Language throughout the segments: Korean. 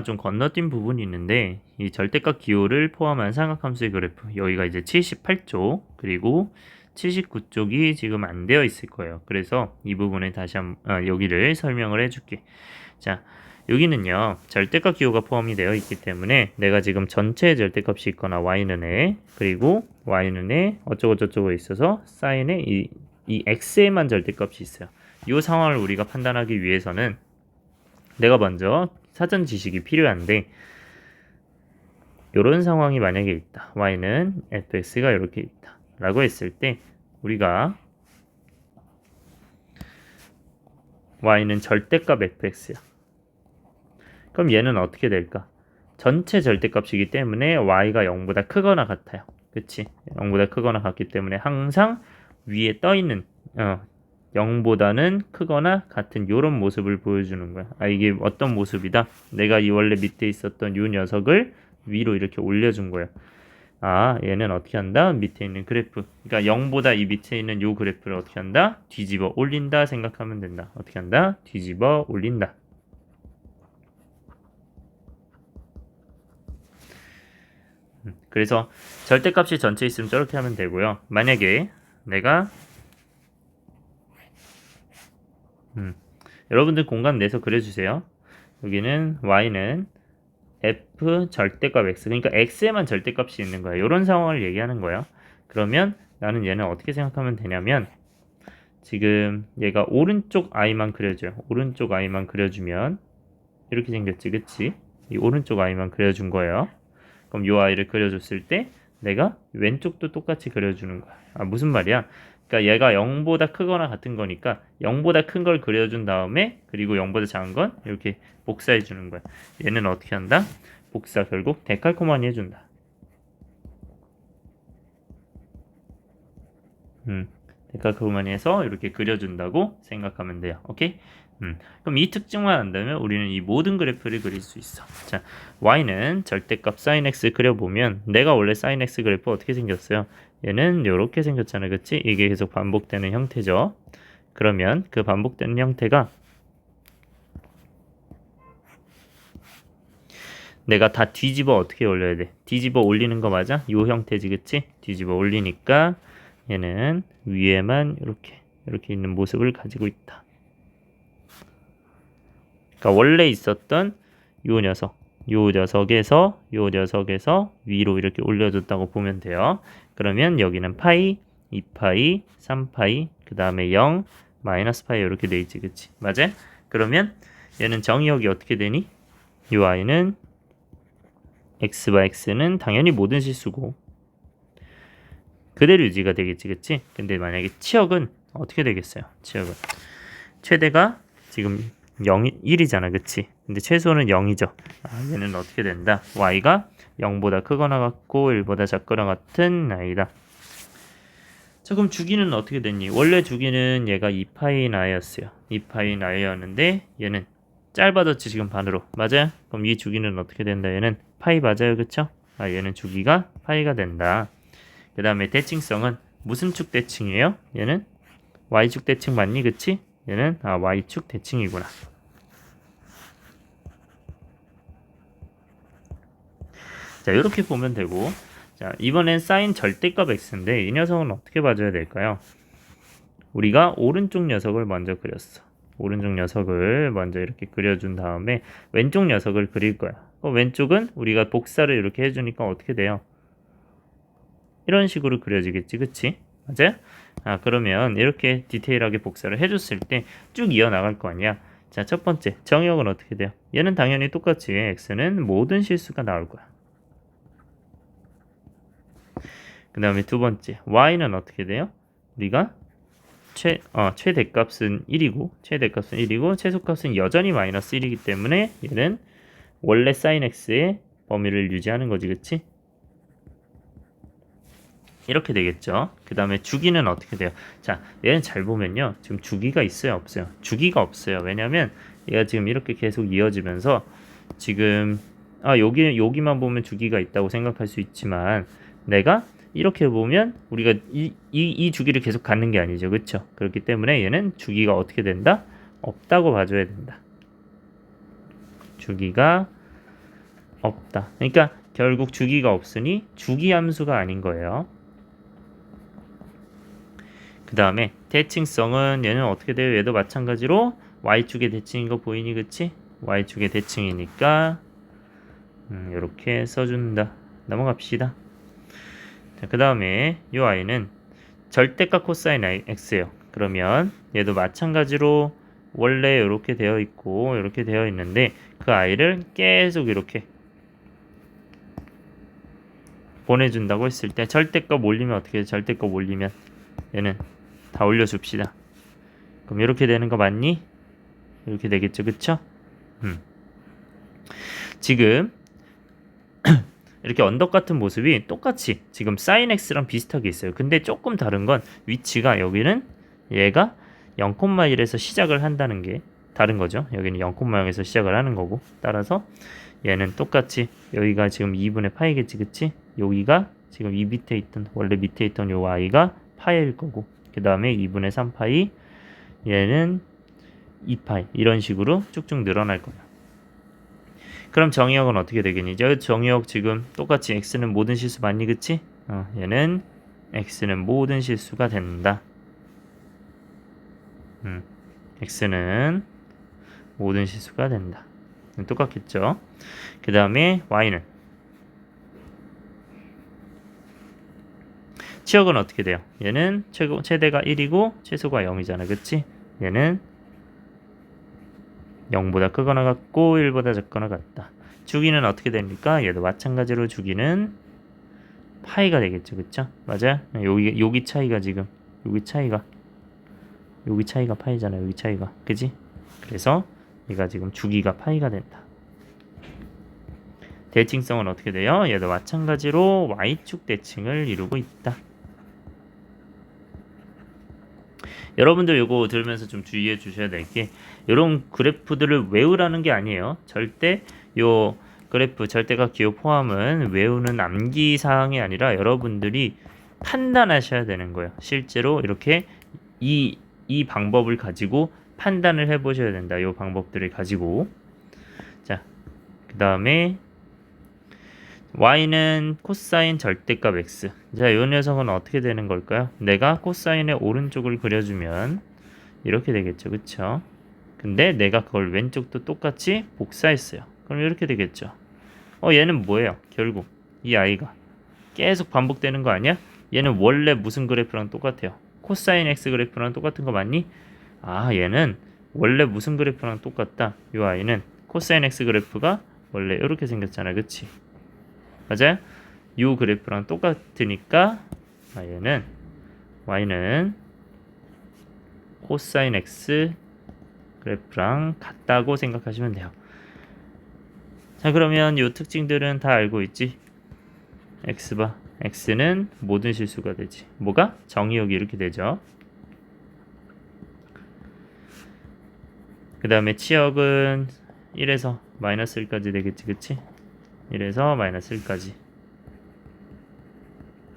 좀 건너뛴 부분이 있는데 이 절대값 기호를 포함한 삼각함수의 그래프 여기가 이제 78쪽 그리고 79쪽이 지금 안 되어 있을 거예요. 그래서 이 부분에 다시 여기를 설명을 해줄게. 자, 여기는요 절대값 기호가 포함이 되어 있기 때문에 내가 지금 전체 절대값이 있거나 y는 에 그리고 y는 에 어쩌고저쩌고 있어서 사인에 이 x에만 절대값이 있어요. 이 상황을 우리가 판단하기 위해서는 내가 먼저 사전 지식이 필요한데 이런 상황이 만약에 있다. y는 fx가 이렇게 있다. 라고 했을 때 우리가 y는 절대값 fx야. 그럼 얘는 어떻게 될까? 전체 절대값이기 때문에 y가 0보다 크거나 같아요. 그치? 0보다 크거나 같기 때문에 항상 위에 떠있는 0보다는 크거나 같은 이런 모습을 보여주는 거야. 이게 어떤 모습이다? 내가 이 원래 밑에 있었던 이 녀석을 위로 이렇게 올려준 거야. 얘는 어떻게 한다? 밑에 있는 그래프. 그러니까 0보다 이 밑에 있는 이 그래프를 어떻게 한다? 뒤집어 올린다 생각하면 된다. 어떻게 한다? 뒤집어 올린다. 그래서 절대값이 전체 있으면 저렇게 하면 되고요. 만약에 내가 여러분들 공간 내서 그려주세요. 여기는 y는 f 절대값 x 그러니까 x에만 절대값이 있는 거야. 이런 상황을 얘기하는 거야. 그러면 나는 얘는 어떻게 생각하면 되냐면 지금 얘가 오른쪽 i만 그려줘요. 오른쪽 i만 그려주면 이렇게 생겼지, 그치? 이 오른쪽 i만 그려준 거예요. 그럼 이 i를 그려줬을 때 내가 왼쪽도 똑같이 그려주는 거야. 무슨 말이야? 그러니까 얘가 0보다 크거나 같은 거니까 0보다 큰 걸 그려준 다음에 그리고 0보다 작은 건 이렇게 복사해 주는 거야. 얘는 어떻게 한다? 복사 결국 데칼코마니 해준다. 데칼코마니 해서 이렇게 그려준다고 생각하면 돼요. 오케이? 그럼 이 특징만 안다면 우리는 이 모든 그래프를 그릴 수 있어. 자, y는 절대값 sin x 그려보면 내가 원래 sin x 그래프 어떻게 생겼어요? 얘는 이렇게 생겼잖아요. 그치? 이게 계속 반복되는 형태죠. 그러면 그 반복되는 형태가 내가 다 뒤집어 어떻게 올려야 돼? 뒤집어 올리는 거 맞아? 이 형태지, 그치? 뒤집어 올리니까 얘는 위에만 이렇게 있는 모습을 가지고 있다. 그러니까 원래 있었던 요 녀석에서 위로 이렇게 올려줬다고 보면 돼요. 그러면 여기는 파이, 2파이, 3파이, 그 다음에 0, 마이너스 파이 이렇게 돼 있지, 그치? 맞아? 그러면 얘는 정의역이 어떻게 되니? 요 i는 x와 x는 당연히 모든 실수고 그대로 유지가 되겠지, 그치? 근데 만약에 치역은 어떻게 되겠어요? 치역은 최대가 지금 0, 1이잖아, 그치? 근데 최소는 0이죠. 얘는 어떻게 된다? y가 0보다 크거나 같고 1보다 작거나 같은 i다. 자, 그럼 주기는 어떻게 됐니? 원래 주기는 얘가 2파이 i였어요. 2파이 i였는데 얘는 짧아졌지, 지금 반으로. 맞아요? 그럼 이 주기는 어떻게 된다? 얘는 파이 맞아요, 그쵸? 얘는 주기가 파이가 된다. 그 다음에 대칭성은 무슨 축 대칭이에요? 얘는 y축 대칭 맞니? 그치? 얘는 y축 대칭이구나. 자, 이렇게 보면 되고, 자, 이번엔 사인 절대값 x인데 이 녀석은 어떻게 봐줘야 될까요? 우리가 오른쪽 녀석을 먼저 그렸어. 오른쪽 녀석을 먼저 이렇게 그려준 다음에 왼쪽 녀석을 그릴 거야. 왼쪽은 우리가 복사를 이렇게 해주니까 어떻게 돼요? 이런 식으로 그려지겠지, 그치? 맞아요? 그러면 이렇게 디테일하게 복사를 해줬을 때 쭉 이어나갈 거 아니야. 자, 첫 번째 정의역은 어떻게 돼요? 얘는 당연히 똑같이 x는 모든 실수가 나올 거야. 그 다음에 두 번째 y는 어떻게 돼요? 우리가 최대값은 1이고 최소값은 여전히 마이너스 1이기 때문에 얘는 원래 sin x의 범위를 유지하는 거지, 그치? 이렇게 되겠죠. 그 다음에 주기는 어떻게 돼요? 자, 얘는 잘 보면요. 지금 주기가 있어요, 없어요? 주기가 없어요. 왜냐면 얘가 지금 이렇게 계속 이어지면서 지금 여기만 보면 주기가 있다고 생각할 수 있지만 내가 이렇게 보면 우리가 이 주기를 계속 갖는 게 아니죠. 그렇죠? 그렇기 때문에 얘는 주기가 어떻게 된다? 없다고 봐줘야 된다. 주기가 없다. 그러니까 결국 주기가 없으니 주기 함수가 아닌 거예요. 그 다음에 대칭성은 얘는 어떻게 돼요? 얘도 마찬가지로 y축의 대칭인 거 보이니 그치? y축의 대칭이니까 이렇게 써준다. 넘어갑시다. 그 다음에 이 y는 절대값 코사인 x예요. 그러면 얘도 마찬가지로 원래 이렇게 되어 있고 이렇게 되어 있는데 그 i를 계속 이렇게 보내준다고 했을 때 절대값 올리면 어떻게 돼? 절대값 올리면 얘는 다 올려줍시다. 그럼 이렇게 되는 거 맞니? 이렇게 되겠죠, 그쵸? 지금 이렇게 언덕 같은 모습이 똑같이 지금 sin x랑 비슷하게 있어요. 근데 조금 다른 건 위치가 여기는 얘가 0,1에서 시작을 한다는 게 다른 거죠. 여기는 0,0에서 시작을 하는 거고 따라서 얘는 똑같이 여기가 지금 2분의 파이겠지, 그치? 여기가 지금 이 밑에 있던 원래 밑에 있던 요 y가 파이일 거고 그 다음에 2분의 3파이 얘는 2파이 이런 식으로 쭉쭉 늘어날 거예요. 그럼 정의역은 어떻게 되겠니? 정의역 지금 똑같이 x는 모든 실수 맞니, 그치? 얘는 x는 모든 실수가 된다. x는 모든 실수가 된다. 똑같겠죠? 그 다음에 y는 치역은 어떻게 돼요? 얘는 최대가 1이고 최소가 0이잖아, 그치? 얘는 0보다 크거나 같고 1보다 작거나 같다. 주기는 어떻게 됩니까? 얘도 마찬가지로 주기는 파이가 되겠죠, 그쵸? 맞아요? 여기 차이가 지금 여기 차이가 파이잖아요. 여기 차이가, 그지? 그래서 얘가 지금 주기가 파이가 된다. 대칭성은 어떻게 돼요? 얘도 마찬가지로 y축 대칭을 이루고 있다. 여러분들 이거 들으면서 좀 주의해 주셔야 될 게 이런 그래프들을 외우라는 게 아니에요. 절대 요 그래프 절대값 기호 포함은 외우는 암기 사항이 아니라 여러분들이 판단하셔야 되는 거예요. 실제로 이렇게 이 방법을 가지고 판단을 해 보셔야 된다. 요 방법들을 가지고. 자, 그 다음에 y는 코사인 절대값 x. 자, 이 녀석은 어떻게 되는 걸까요? 내가 코사인의 오른쪽을 그려주면 이렇게 되겠죠, 그쵸? 근데 내가 그걸 왼쪽도 똑같이 복사했어요. 그럼 이렇게 되겠죠. 얘는 뭐예요? 결국 이 i가 계속 반복되는 거 아니야? 얘는 원래 무슨 그래프랑 똑같아요? 코사인 x 그래프랑 똑같은 거 맞니? 얘는 원래 무슨 그래프랑 똑같다. 이 i는 코사인 x 그래프가 원래 이렇게 생겼잖아, 그치? 맞아요? 이 그래프랑 똑같으니까 얘는 y는 코사인 x 그래프랑 같다고 생각하시면 돼요. 자, 그러면 이 특징들은 다 알고 있지? x바 x는 모든 실수가 되지. 뭐가? 정의역이 이렇게 되죠. 그 다음에 치역은 1에서 마이너스 1까지 되겠지, 그치? 1에서 마이너스 1까지.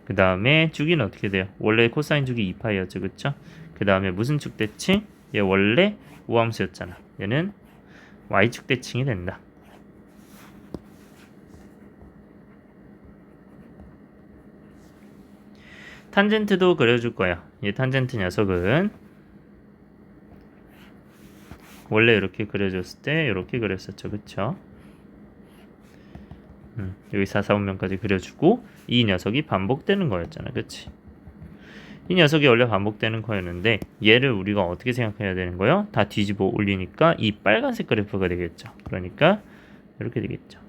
그 다음에 주기는 어떻게 돼요? 원래 코사인 주기 2파이였죠, 그쵸? 그 다음에 무슨 축 대칭? 얘 원래 우함수였잖아. 얘는 y축 대칭이 된다. 탄젠트도 그려줄 거야. 이 탄젠트 녀석은 원래 이렇게 그려줬을 때 이렇게 그렸었죠, 그쵸? 여기 4, 4, 5면까지 그려주고 이 녀석이 반복되는 거였잖아, 그치? 이 녀석이 원래 반복되는 거였는데 얘를 우리가 어떻게 생각해야 되는 거예요? 다 뒤집어 올리니까 이 빨간색 그래프가 되겠죠. 그러니까 이렇게 되겠죠.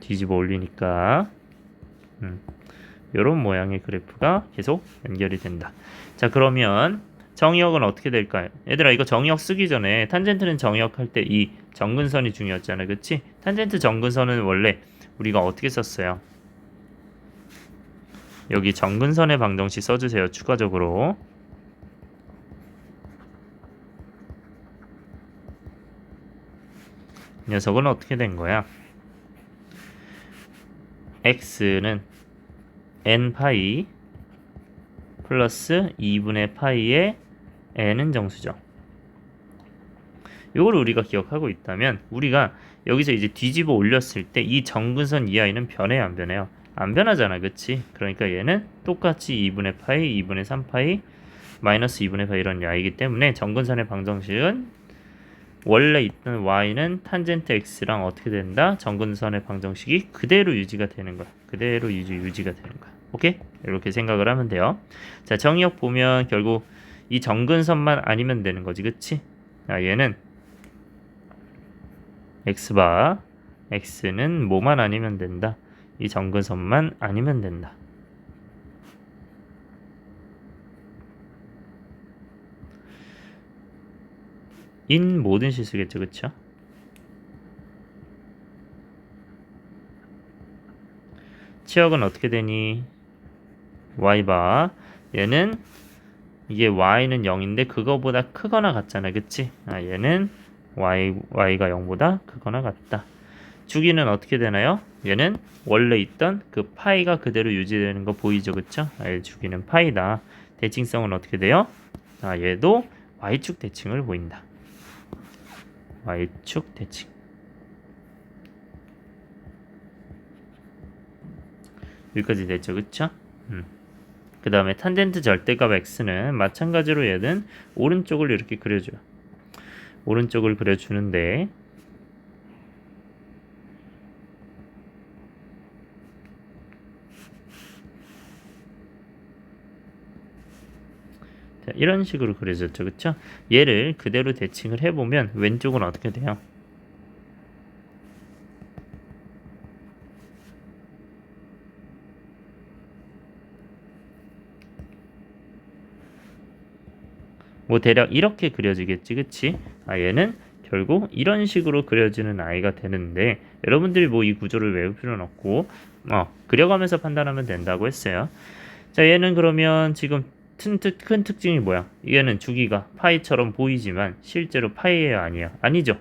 뒤집어 올리니까 이런 모양의 그래프가 계속 연결이 된다. 자, 그러면 정의역은 어떻게 될까요? 얘들아, 이거 정의역 쓰기 전에 탄젠트는 정의역 할 때 이 정근선이 중요했잖아, 그치? 탄젠트 정근선은 원래 우리가 어떻게 썼어요? 여기 정근선의 방정식 써주세요. 추가적으로 이 녀석은 어떻게 된 거야? x는 n파이 플러스 2분의 파이의 n은 정수죠. 요걸 우리가 기억하고 있다면 우리가 여기서 이제 뒤집어 올렸을 때 이 정근선 이 아이는 변해요, 안 변해요? 안 변하잖아, 그치? 그러니까 얘는 똑같이 2분의 파이, 2분의 3파이, 마이너스 2분의 파이 이런 야이기 때문에 정근선의 방정식은 원래 있던 y는 탄젠트 x랑 어떻게 된다? 정근선의 방정식이 그대로 유지가 되는 거야. 그대로 유지가 되는 거야. 오케이? 이렇게 생각을 하면 돼요. 자, 정의역 보면 결국 이 정근선만 아니면 되는 거지, 그치? 자, 얘는 x바 x는 뭐만 아니면 된다. 이 정근선만 아니면 된다. 인 모든 실수겠죠, 그쵸? 치역은 어떻게 되니? y바 얘는 이게 y는 0인데 그거보다 크거나 같잖아, 그치? 얘는 y가 0보다 크거나 같다. 주기는 어떻게 되나요? 얘는 원래 있던 그 파이가 그대로 유지되는 거 보이죠, 그쵸? 주기는 파이다. 대칭성은 어떻게 돼요? 얘도 y축 대칭을 보인다. y축 대칭. 여기까지 됐죠, 그쵸? 그 다음에 탄젠트 절대값 x는 마찬가지로 얘는 오른쪽을 이렇게 그려줘요. 오른쪽을 그려주는데 자, 이런 식으로 그려졌죠, 그쵸? 얘를 그대로 대칭을 해보면 왼쪽은 어떻게 돼요? 뭐 대략 이렇게 그려지겠지, 그치? 얘는 결국 이런 식으로 그려지는 아이가 되는데 여러분들이 뭐 이 구조를 외울 필요는 없고 그려가면서 판단하면 된다고 했어요. 자, 얘는 그러면 지금 큰 특징이 뭐야? 얘는 주기가 파이처럼 보이지만 실제로 파이예요, 아니야? 아니죠.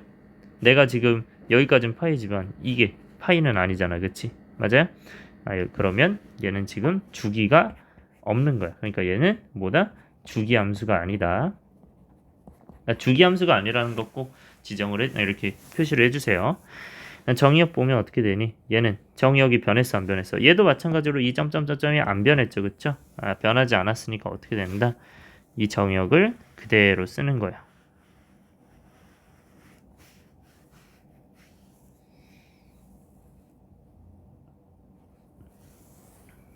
내가 지금 여기까지는 파이지만 이게 파이는 아니잖아, 그치? 맞아요? 그러면 얘는 지금 주기가 없는 거야. 그러니까 얘는 뭐다? 주기 함수가 아니다. 주기 함수가 아니라는 거 꼭 이렇게 표시를 해주세요. 정의역 보면 어떻게 되니? 얘는 정의역이 변했어, 안 변했어? 얘도 마찬가지로 이 점점점점이 안 변했죠, 그쵸? 변하지 않았으니까 어떻게 된다? 이 정의역을 그대로 쓰는 거야.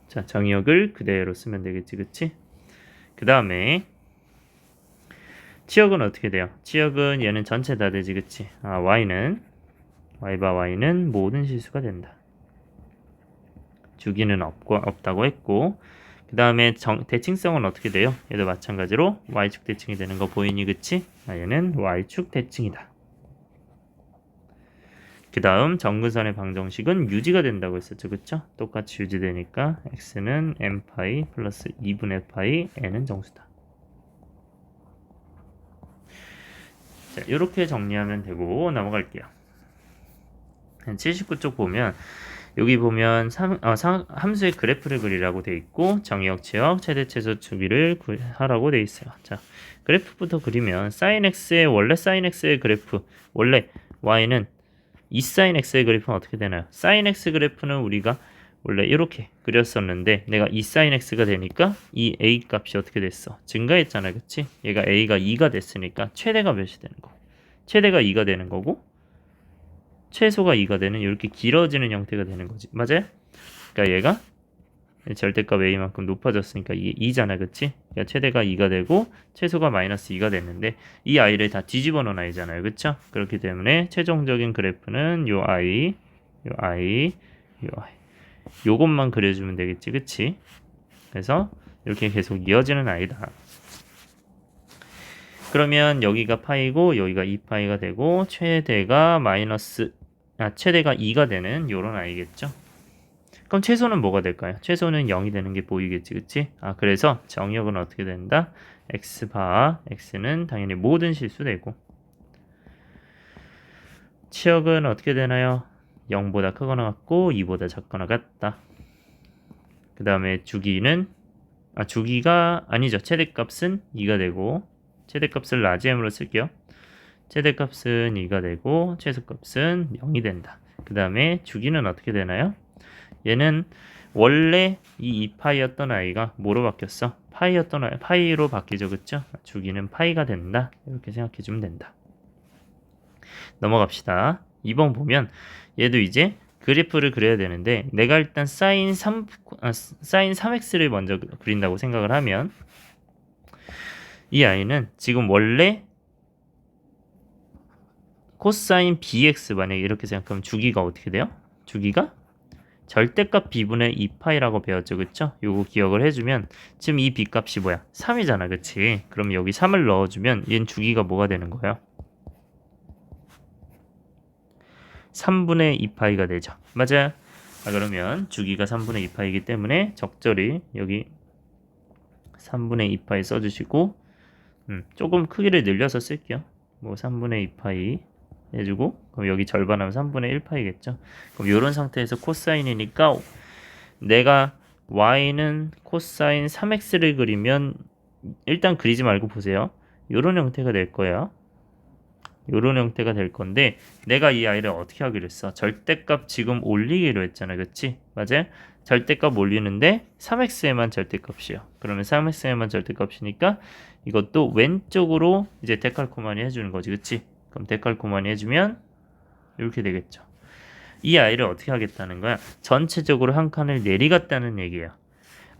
자, 정의역을 그대로 쓰면 되겠지, 그치? 그 다음에 치역은 어떻게 돼요? 치역은 얘는 전체 다 되지, 그치? y바 y는 모든 실수가 된다. 주기는 없다고 했고, 그 다음에 대칭성은 어떻게 돼요? 얘도 마찬가지로 y축 대칭이 되는 거 보이니, 그치? 얘는 y축 대칭이다. 그 다음 정근선의 방정식은 유지가 된다고 했었죠, 그쵸? 똑같이 유지되니까 x는 n파이 플러스 2분의 파이 n은 정수다. 자, 이렇게 정리하면 되고 넘어갈게요. 79쪽 보면 여기 보면 함수의 그래프를 그리라고 돼 있고 정의역, 치역, 최대 최소 주기를 하라고 돼 있어요. 자, 그래프부터 그리면 sin x의 원래 sin x의 그래프, 원래 y는 2sin x의 그래프는 어떻게 되나요? sin x 그래프는 우리가 원래 이렇게 그렸었는데 내가 2sin x가 되니까 이 a 값이 어떻게 됐어? 증가했잖아, 그치? 얘가 a가 2가 됐으니까 최대가 몇이 되는 거고 최대가 2가 되는 거고 최소가 2가 되는 이렇게 길어지는 형태가 되는 거지. 맞아요? 그러니까 얘가 절대값 a만큼 높아졌으니까 이게 2잖아, 그치? 그러니까 최대가 2가 되고 최소가 마이너스 2가 됐는데 이 i를 다 뒤집어 놓은 i잖아요, 그쵸? 그렇기 때문에 최종적인 그래프는 요 i, 요 i, 요 i 요것만 그려주면 되겠지, 그치? 그래서 이렇게 계속 이어지는 i다. 그러면 여기가 파이고 여기가 2파이가 되고 최대가 2가 되는 요런 i겠죠? 그럼 최소는 뭐가 될까요? 최소는 0이 되는 게 보이겠지, 그치? 그래서 정의역은 어떻게 된다? x는 당연히 모든 실수되고 치역은 어떻게 되나요? 0보다 크거나 같고 2보다 작거나 같다. 그 다음에 주기가 아니죠. 최대값은 2가 되고 최대값을 라지 m으로 쓸게요. 최대값은 2가 되고 최소값은 0이 된다. 그 다음에 주기는 어떻게 되나요? 얘는 원래 이 2파이였던 아이가 뭐로 바뀌었어? 파이였던 아이, 파이로 바뀌죠, 그쵸? 주기는 파이가 된다. 이렇게 생각해 주면 된다. 넘어갑시다. 2번 보면 얘도 이제 그래프를 그려야 되는데 내가 일단 사인 3x를 먼저 그린다고 생각을 하면 이 아이는 지금 원래 코사인 bx 만약에 이렇게 생각하면 주기가 어떻게 돼요? 주기가 절대값 b분의 2파이라고 배웠죠, 그쵸? 요거 기억을 해주면 지금 이 b값이 뭐야? 3이잖아, 그치? 그럼 여기 3을 넣어주면 얘는 주기가 뭐가 되는 거예요? 3분의 2파이가 되죠. 맞아요? 그러면 주기가 3분의 2파이기 때문에 적절히 여기 3분의 2파이 써주시고 조금 크기를 늘려서 쓸게요. 뭐 3분의 2파이 해주고 그럼 여기 절반하면 3분의 1파이겠죠. 그럼 이런 상태에서 코사인이니까 내가 y는 코사인 3x를 그리면 일단 그리지 말고 보세요. 이런 형태가 될 거예요. 이런 형태가 될 건데 내가 이 아이를 어떻게 하기로 했어? 절대값 지금 올리기로 했잖아, 그치? 맞아요? 절대값 올리는데 3x에만 절대값이요. 그러면 3x에만 절대값이니까 이것도 왼쪽으로 이제 데칼코마니 해주는 거지, 그치? 그럼 데칼코마니 해주면 이렇게 되겠죠. 이 아이를 어떻게 하겠다는 거야? 전체적으로 한 칸을 내리갔다는 얘기예요.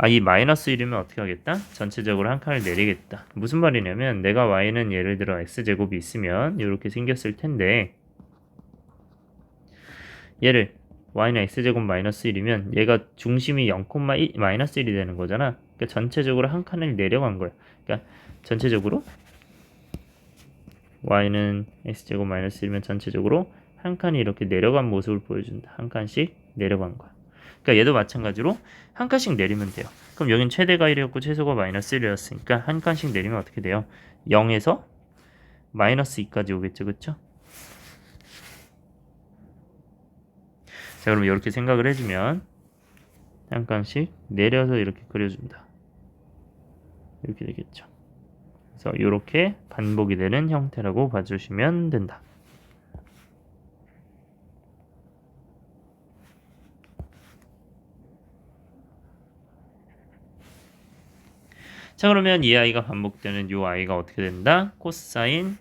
이 마이너스 1이면 어떻게 하겠다? 전체적으로 한 칸을 내리겠다. 무슨 말이냐면 내가 y는 예를 들어 x제곱이 있으면 이렇게 생겼을 텐데 얘를 y는 x제곱 마이너스 1이면 얘가 중심이 0,1 마이너스 1이 되는 거잖아. 그러니까 전체적으로 한 칸을 내려간 거야. 그러니까 전체적으로 y는 x제곱 마이너스 1이면 전체적으로 한 칸이 이렇게 내려간 모습을 보여준다. 한 칸씩 내려간 거야. 그러니까 얘도 마찬가지로 한 칸씩 내리면 돼요. 그럼 여긴 최대가 1이었고 최소가 마이너스 1이었으니까 한 칸씩 내리면 어떻게 돼요? 0에서 마이너스 2까지 오겠죠, 그쵸? 자, 그럼 이렇게 생각을 해주면 한 칸씩 내려서 이렇게 그려준다. 이렇게 되겠죠. 그래서 이렇게 반복이 되는 형태라고 봐주시면 된다. 자, 그러면 이 아이가 반복되는 이 아이가 어떻게 된다? 코사인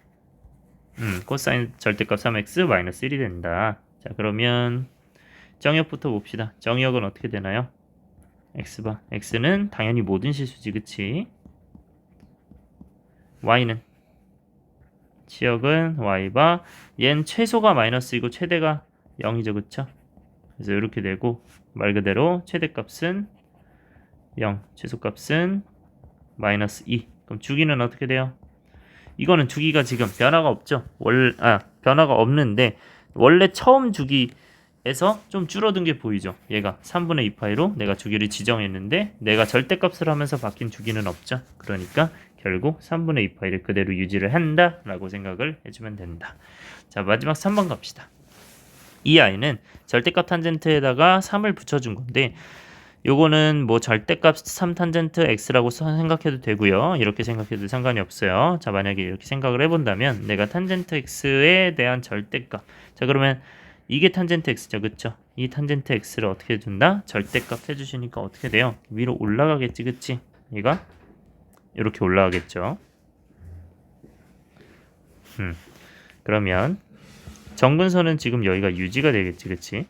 절대값 3x 마이너스 1이 된다. 자, 그러면 정역부터 봅시다. 정역은 어떻게 되나요? x바. x는 당연히 모든 실수지, 그치? y는 치역은 y바. 얘는 최소가 마이너스이고 최대가 0이죠, 그쵸? 그래서 이렇게 되고 말 그대로 최대값은 0, 최소값은 마이너스 2. 그럼 주기는 어떻게 돼요? 이거는 주기가 지금 변화가 없죠. 변화가 없는데 원래 처음 주기에서 좀 줄어든 게 보이죠. 얘가 3분의 2파이로 내가 주기를 지정했는데 내가 절대값을 하면서 바뀐 주기는 없죠. 그러니까 결국 3분의 2파이를 그대로 유지를 한다라고 생각을 해주면 된다. 자, 마지막 3번 갑시다. 이 아이는 절대값 탄젠트에다가 3을 붙여준 건데 요거는 뭐 절대값 3탄젠트 x라고 생각해도 되고요. 이렇게 생각해도 상관이 없어요. 자, 만약에 이렇게 생각을 해본다면 내가 탄젠트 x에 대한 절대값. 자, 그러면 이게 탄젠트 x죠, 그쵸? 이 탄젠트 x를 어떻게 해준다? 절대값 해주시니까 어떻게 돼요? 위로 올라가겠지, 그치? 얘가 이렇게 올라가겠죠. 그러면 정근선은 지금 여기가 유지가 되겠지, 그치?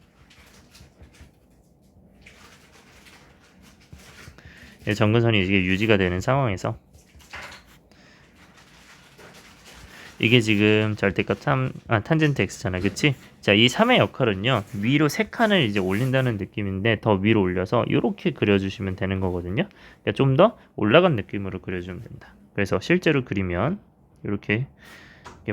정근선이 이게 유지가 되는 상황에서 이게 지금 절대값 탄젠트 x잖아, 그치? 자, 이 3의 역할은요 위로 3칸을 이제 올린다는 느낌인데 더 위로 올려서 이렇게 그려주시면 되는 거거든요. 그러니까 좀 더 올라간 느낌으로 그려주면 된다. 그래서 실제로 그리면 이렇게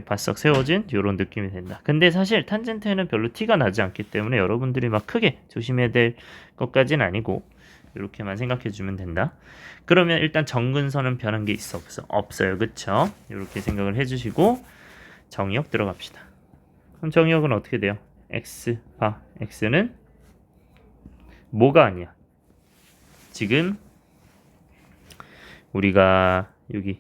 바싹 세워진 이런 느낌이 된다. 근데 사실 탄젠트에는 별로 티가 나지 않기 때문에 여러분들이 막 크게 조심해야 될 것까지는 아니고 이렇게만 생각해 주면 된다. 그러면 일단 정근선은 변한 게 있어 없어? 없어요, 그쵸? 이렇게 생각을 해주시고 정의역 들어갑시다. 그럼 정의역은 어떻게 돼요? x바 x는 뭐가 아니야? 지금 우리가 여기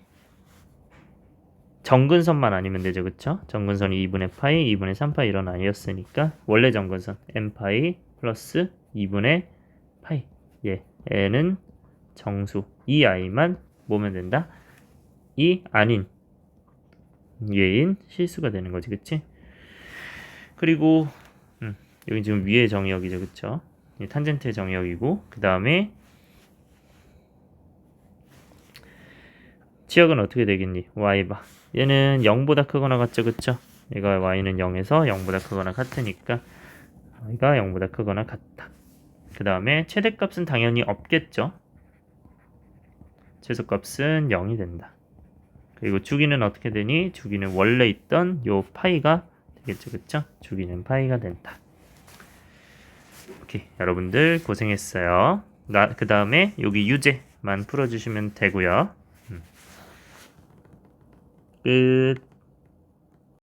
정근선만 아니면 되죠, 그쵸? 정근선이 2분의 파이, 2분의 3파이 이런 아니었으니까 원래 정근선 n파이 플러스 2분의 파이. 예, n은 정수. 이 i만 뭐면 된다? 이 아닌 얘인 실수가 되는 거지, 그치? 그리고 여기 지금 위의 정의역이죠, 그쵸? 이 탄젠트의 정의역이고 그 다음에 지역은 어떻게 되겠니? y바. 얘는 0보다 크거나 같죠, 그쵸? 얘가 y는 0에서 0보다 크거나 같으니까 y가 0보다 크거나 같다. 그 다음에 최대값은 당연히 없겠죠. 최소값은 0이 된다. 그리고 주기는 어떻게 되니? 주기는 원래 있던 요 파이가 되겠죠, 그쵸? 주기는 파이가 된다. 오케이, 여러분들 고생했어요. 그 다음에 여기 유제만 풀어주시면 되고요. 끝.